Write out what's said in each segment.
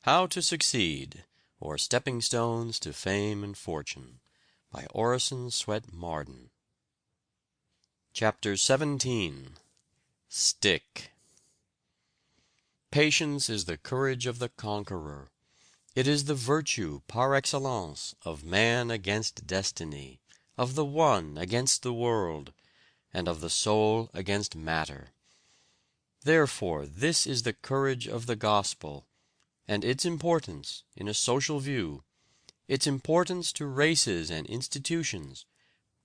How to Succeed, or Stepping Stones to Fame and Fortune, by Orison Swett Marden. Chapter 17. Stick. Patience is the courage of the conqueror. It is the virtue par excellence of man against destiny, of the one against the world, and of the soul against matter. Therefore this is the courage of the gospel, and its importance, in a social view, its importance to races and institutions,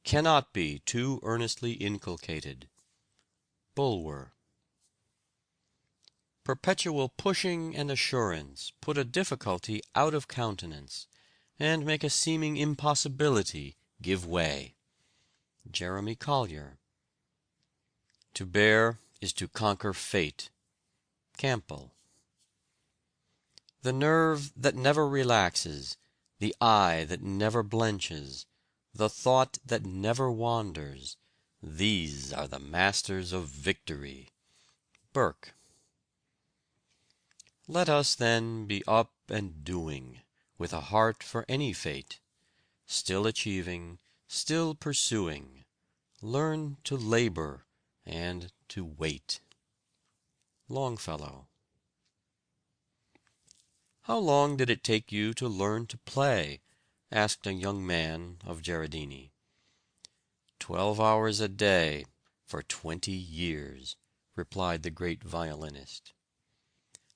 cannot be too earnestly inculcated. Bulwer. Perpetual pushing and assurance put a difficulty out of countenance, and make a seeming impossibility give way. Jeremy Collier. To bear is to conquer fate. Campbell. The nerve that never relaxes, the eye that never blenches, the thought that never wanders, these are the masters of victory. Burke. Let us then be up and doing, with a heart for any fate, still achieving, still pursuing, learn to labor and to wait. Longfellow. How long did it take you to learn to play? Asked a young man of Gerardini. 12 hours a day for 20 years, replied the great violinist.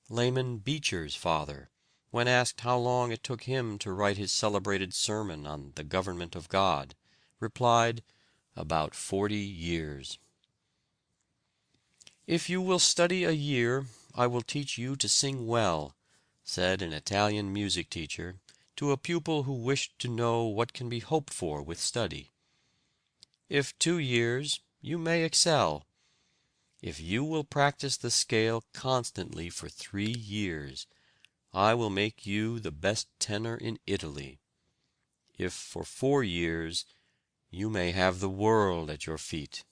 Laman Beecher's father, when asked how long it took him to write his celebrated sermon on the government of God, replied, about 40 years. If you will study a year, I will teach you to sing well, said an Italian music teacher to a pupil who wished to know what can be hoped for with study. If 2 years, you may excel. If you will practice the scale constantly for 3 years, I will make you the best tenor in Italy. If for 4 years, you may have the world at your feet.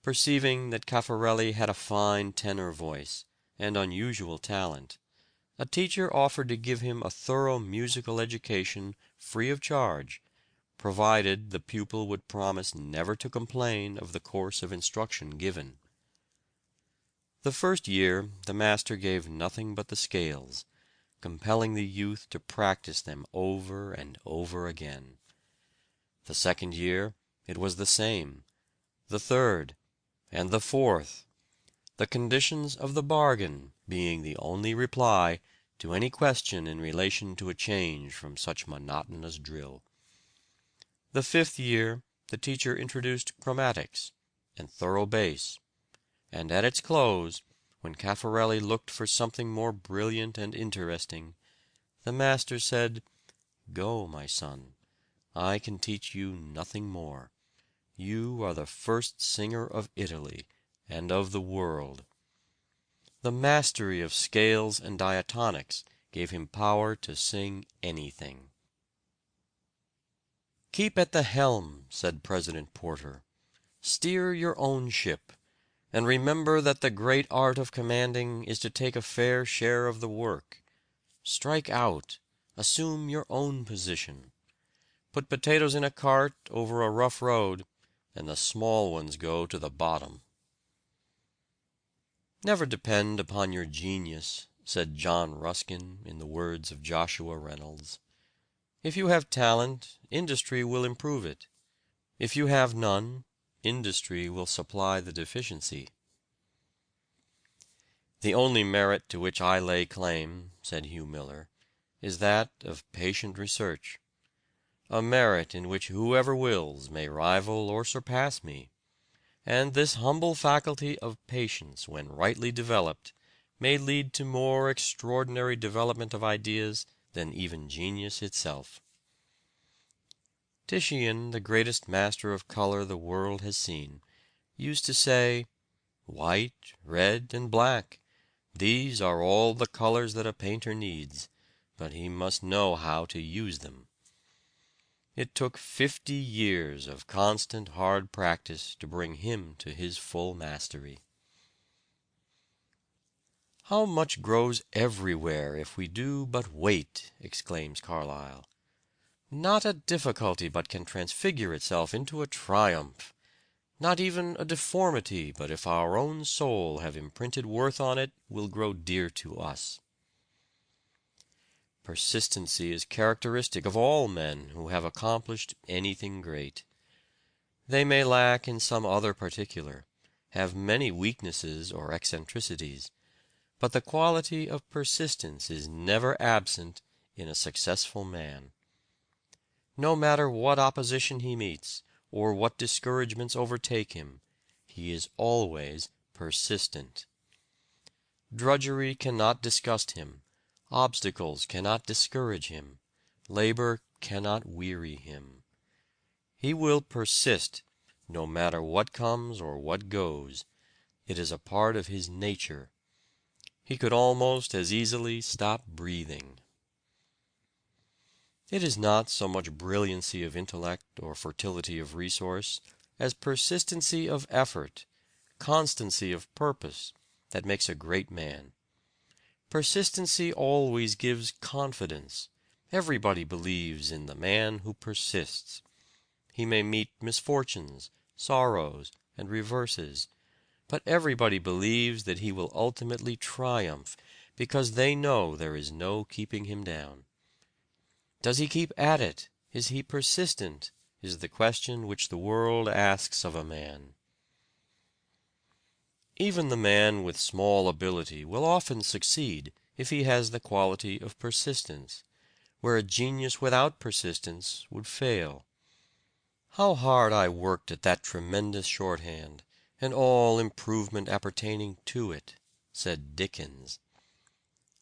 Perceiving that Caffarelli had a fine tenor voice and unusual talent, a teacher offered to give him a thorough musical education free of charge, provided the pupil would promise never to complain of the course of instruction given. The first year the master gave nothing but the scales, compelling the youth to practice them over and over again. The second year it was the same, the third, and the fourth, the conditions of the bargain being the only reply to any question in relation to a change from such monotonous drill. The fifth year the teacher introduced chromatics and thorough bass, and at its close, when Caffarelli looked for something more brilliant and interesting, the master said, "Go, my son, I can teach you nothing more. You are the first singer of Italy and of the world." The mastery of scales and diatonics gave him power to sing anything. "Keep at the helm," said President Porter. "Steer your own ship, and remember that the great art of commanding is to take a fair share of the work. Strike out, assume your own position. Put potatoes in a cart over a rough road, and the small ones go to the bottom." "Never depend upon your genius," said John Ruskin in the words of Joshua Reynolds. "If you have talent, industry will improve it. If you have none, industry will supply the deficiency." "The only merit to which I lay claim," said Hugh Miller, "is that of patient research. A merit in which whoever wills may rival or surpass me. And this humble faculty of patience, when rightly developed, may lead to more extraordinary development of ideas than even genius itself." Titian, the greatest master of color the world has seen, used to say, "White, red, and black, these are all the colors that a painter needs, but he must know how to use them." It took 50 years of constant hard practice to bring him to his full mastery. "How much grows everywhere if we do but wait!" exclaims Carlyle. "Not a difficulty but can transfigure itself into a triumph. Not even a deformity but if our own soul have imprinted worth on it will grow dear to us." Persistency is characteristic of all men who have accomplished anything great. They may lack in some other particular, have many weaknesses or eccentricities, but the quality of persistence is never absent in a successful man. No matter what opposition he meets, or what discouragements overtake him, he is always persistent. Drudgery cannot disgust him, obstacles cannot discourage him, labor cannot weary him. He will persist, no matter what comes or what goes. It is a part of his nature. He could almost as easily stop breathing. It is not so much brilliancy of intellect or fertility of resource as persistency of effort, constancy of purpose, that makes a great man. Persistency always gives confidence. Everybody believes in the man who persists. He may meet misfortunes, sorrows, and reverses, but everybody believes that he will ultimately triumph, because they know there is no keeping him down. Does he keep at it? Is he persistent? Is the question which the world asks of a man. Even the man with small ability will often succeed if he has the quality of persistence, where a genius without persistence would fail. "How hard I worked at that tremendous shorthand, and all improvement appertaining to it," said Dickens.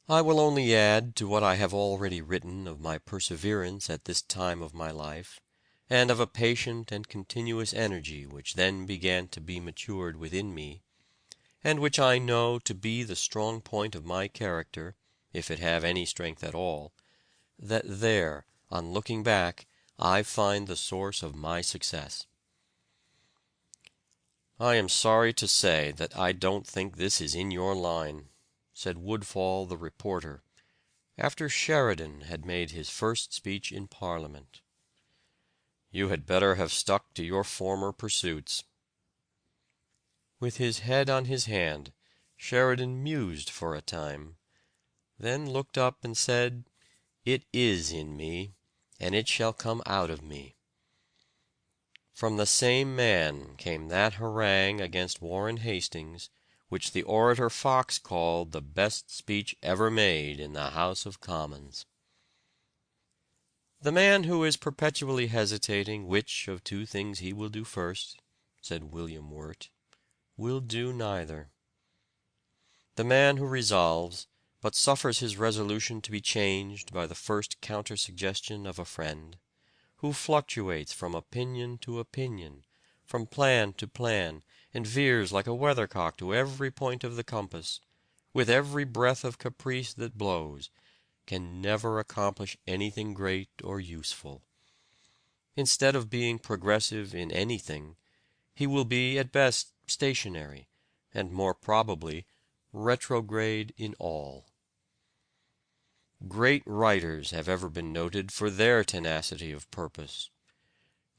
I will only add to what I have already written of my perseverance at this time of my life, and of a patient and continuous energy which then began to be matured within me, and which I know to be the strong point of my character, if it have any strength at all, that there, on looking back, I find the source of my success. "I am sorry to say that I don't think this is in your line," said Woodfall the reporter, after Sheridan had made his first speech in Parliament. "You had better have stuck to your former pursuits." With his head on his hand, Sheridan mused for a time, then looked up and said, "It is in me, and it shall come out of me." From the same man came that harangue against Warren Hastings which the orator Fox called the best speech ever made in the House of Commons. "The man who is perpetually hesitating which of two things he will do first," said William Wirt, "will do neither. The man who resolves, but suffers his resolution to be changed by the first counter-suggestion of a friend, who fluctuates from opinion to opinion, from plan to plan, and veers like a weathercock to every point of the compass, with every breath of caprice that blows, can never accomplish anything great or useful. Instead of being progressive in anything, he will be at best stationary, and more probably retrograde in all." Great writers have ever been noted for their tenacity of purpose.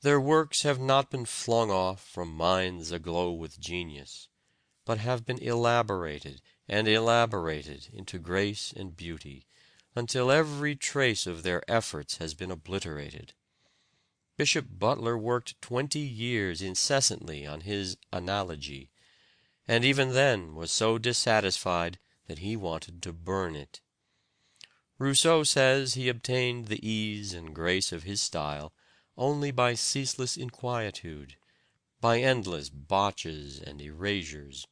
Their works have not been flung off from minds aglow with genius, but have been elaborated and elaborated into grace and beauty, until every trace of their efforts has been obliterated. Bishop Butler worked 20 years incessantly on his Analogy, and even then was so dissatisfied that he wanted to burn it. Rousseau says he obtained the ease and grace of his style only by ceaseless inquietude, by endless botches and erasures.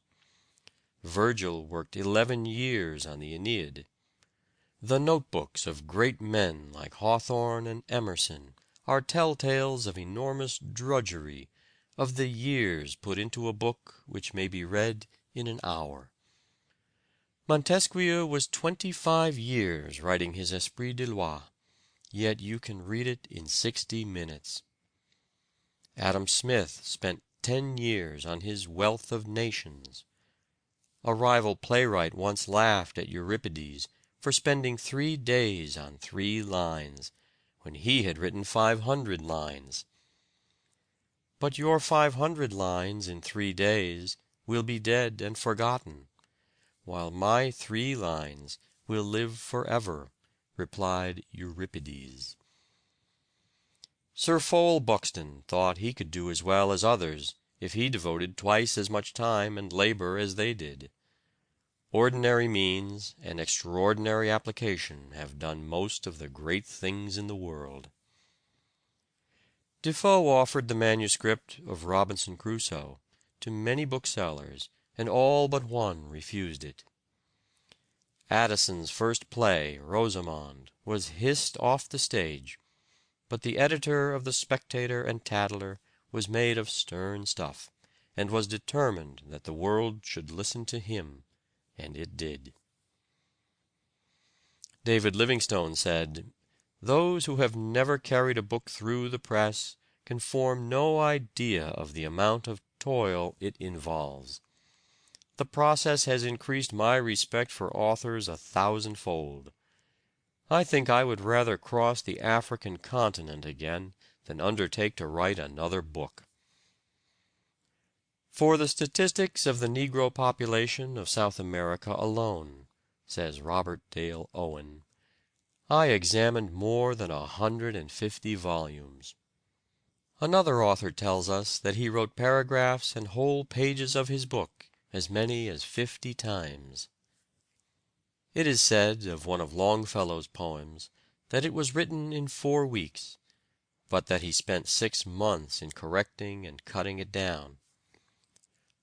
Virgil worked 11 years on the Aeneid. The notebooks of great men like Hawthorne and Emerson are telltales of enormous drudgery, of the years put into a book which may be read in an hour. Montesquieu was 25 years writing his Esprit de Loi, yet you can read it in 60 minutes. Adam Smith spent 10 years on his Wealth of Nations. A rival playwright once laughed at Euripides for spending 3 days on 3 lines, when he had written 500 lines. But your 500 lines in 3 days will be dead and forgotten, while my 3 lines will live forever, replied Euripides. Sir Fowell Buxton thought he could do as well as others if he devoted twice as much time and labor as they did. Ordinary means and extraordinary application have done most of the great things in the world. Defoe offered the manuscript of Robinson Crusoe to many booksellers, and all but one refused it. Addison's first play, Rosamond, was hissed off the stage, but the editor of the Spectator and Tatler was made of stern stuff, and was determined that the world should listen to him, and it did. David Livingstone said, "Those who have never carried a book through the press can form no idea of the amount of toil it involves. The process has increased my respect for authors 1,000-fold. I think I would rather cross the African continent again than undertake to write another book." "For the statistics of the Negro population of South America alone," says Robert Dale Owen, "I examined more than 150 volumes." Another author tells us that he wrote paragraphs and whole pages of his book as many as 50 times. It is said of one of Longfellow's poems that it was written in 4 weeks, but that he spent 6 months in correcting and cutting it down.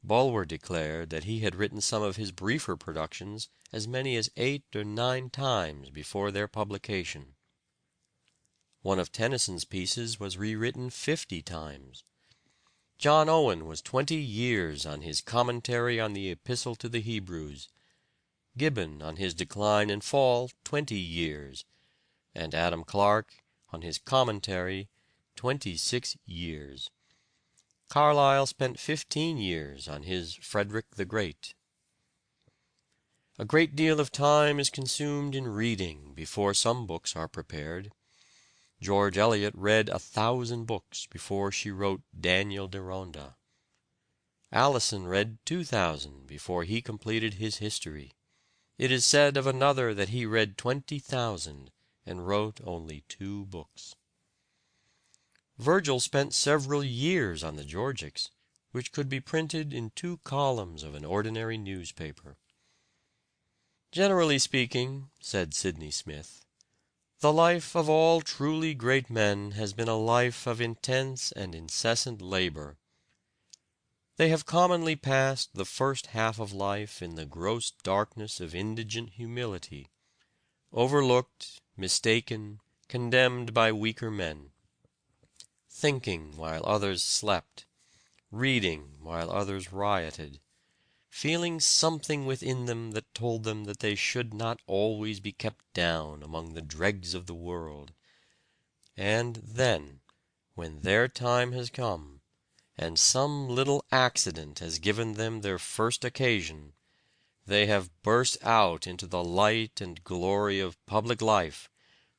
Bulwer declared that he had written some of his briefer productions as many as 8 or 9 times before their publication. One of Tennyson's pieces was rewritten 50 times. John Owen was 20 years on his commentary on the Epistle to the Hebrews, Gibbon on his Decline and Fall 20 years, and Adam Clarke on his commentary 26 years. Carlyle spent 15 years on his Frederick the Great. A great deal of time is consumed in reading before some books are prepared. George Eliot read 1,000 books before she wrote Daniel Deronda. Alison read 2,000 before he completed his history. It is said of another that he read 20,000 and wrote only 2 books. Virgil spent several years on the Georgics, which could be printed in 2 columns of an ordinary newspaper. "Generally speaking," said Sidney Smith, "the life of all truly great men has been a life of intense and incessant labor. They have commonly passed the first half of life in the gross darkness of indigent humility, overlooked, mistaken, condemned by weaker men, thinking while others slept, reading while others rioted, feeling something within them that told them that they should not always be kept down among the dregs of the world. And then, when their time has come, and some little accident has given them their first occasion, they have burst out into the light and glory of public life,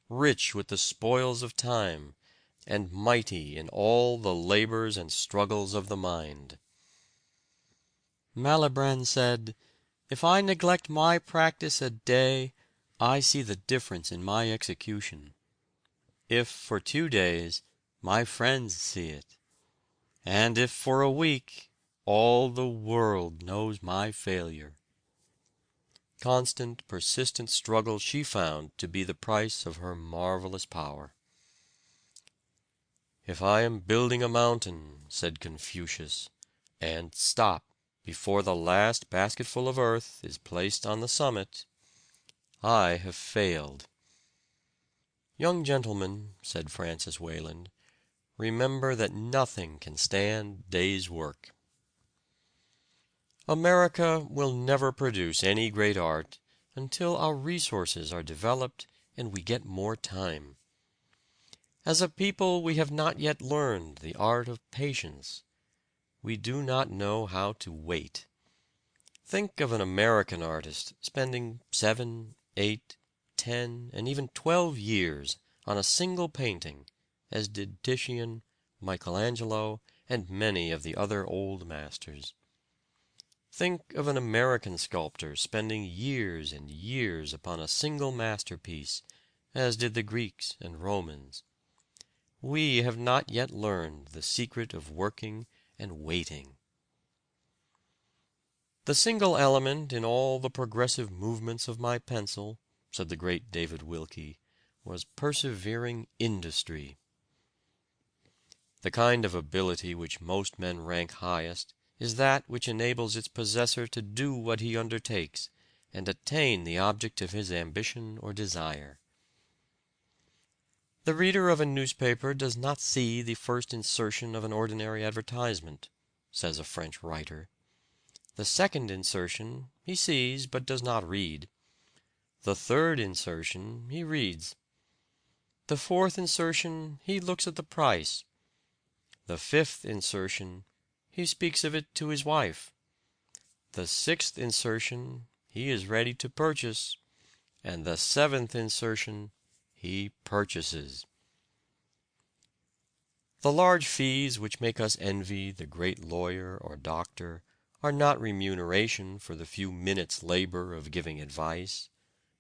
rich with the spoils of time, and mighty in all the labors and struggles of the mind." Malibran said, "If I neglect my practice a day, I see the difference in my execution. If for 2 days, my friends see it. And if for a week, all the world knows my failure." Constant, persistent struggle she found to be the price of her marvelous power. "If I am building a mountain," said Confucius, "and stop before the last basketful of earth is placed on the summit, I have failed." "Young gentlemen," said Francis Wayland, "remember that nothing can stand day's work." America will never produce any great art until our resources are developed and we get more time. As a people we have not yet learned the art of patience. We do not know how to wait. Think of an American artist spending 7, 8, 10, and even 12 years on a single painting, as did Titian, Michelangelo, and many of the other old masters. Think of an American sculptor spending years and years upon a single masterpiece, as did the Greeks and Romans. We have not yet learned the secret of working and waiting. "The single element in all the progressive movements of my pencil," said the great David Wilkie, "was persevering industry." The kind of ability which most men rank highest is that which enables its possessor to do what he undertakes, and attain the object of his ambition or desire. The reader of a newspaper does not see the first insertion of an ordinary advertisement, says a French writer. The second insertion he sees but does not read. The third insertion he reads. The fourth insertion he looks at the price. The fifth insertion he speaks of it to his wife. The sixth insertion he is ready to purchase, and the seventh insertion he purchases. The large fees which make us envy the great lawyer or doctor are not remuneration for the few minutes' labor of giving advice,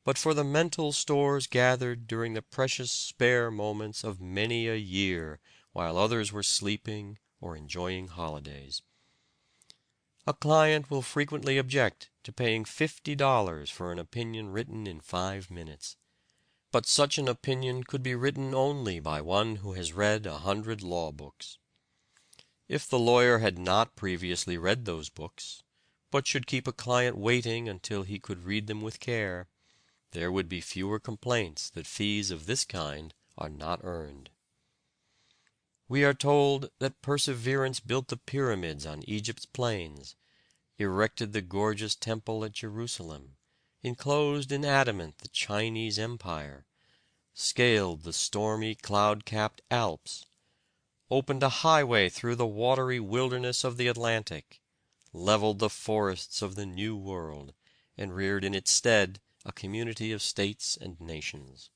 but for the mental stores gathered during the precious spare moments of many a year while others were sleeping or enjoying holidays. A client will frequently object to paying $50 for an opinion written in 5 minutes. But such an opinion could be written only by one who has read 100 law books. If the lawyer had not previously read those books, but should keep a client waiting until he could read them with care, there would be fewer complaints that fees of this kind are not earned. We are told that perseverance built the pyramids on Egypt's plains, erected the gorgeous temple at Jerusalem, enclosed in adamant the Chinese Empire, scaled the stormy cloud-capped Alps, opened a highway through the watery wilderness of the Atlantic, leveled the forests of the New World, and reared in its stead a community of states and nations.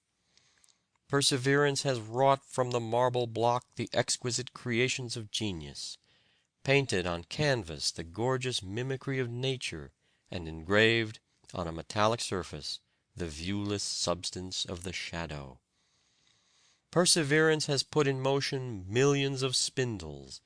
Perseverance has wrought from the marble block the exquisite creations of genius, painted on canvas the gorgeous mimicry of nature, and engraved on a metallic surface the viewless substance of the shadow. Perseverance has put in motion millions of spindles,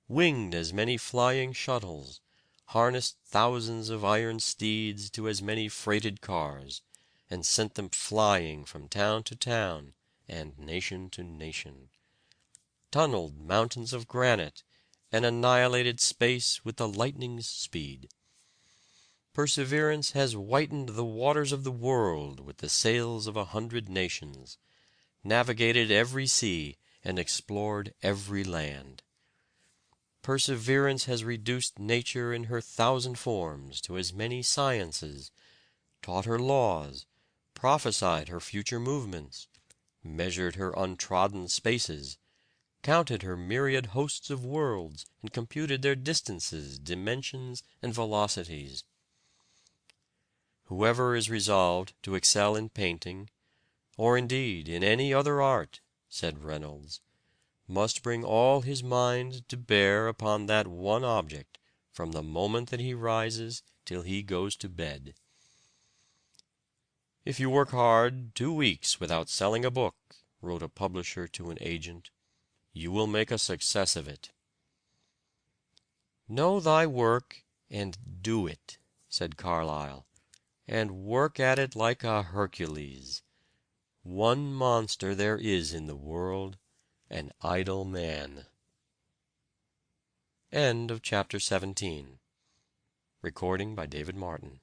winged as many flying shuttles, harnessed thousands of iron steeds to as many freighted cars, and sent them flying from town to town and nation to nation, tunneled mountains of granite, and annihilated space with the lightning's speed. Perseverance has whitened the waters of the world with the sails of 100 nations, navigated every sea, and explored every land. Perseverance has reduced nature in her 1,000 forms to as many sciences, taught her laws, prophesied her future movements, measured her untrodden spaces, counted her myriad hosts of worlds, and computed their distances, dimensions, and velocities. Whoever is resolved to excel in painting, or indeed in any other art, said Reynolds, must bring all his mind to bear upon that one object from the moment that he rises till he goes to bed. "If you work hard 2 weeks without selling a book," wrote a publisher to an agent, "you will make a success of it." "Know thy work and do it," said Carlyle, "and work at it like a Hercules. One monster there is in the world, an idle man." End of chapter 17. Recording by David Martin.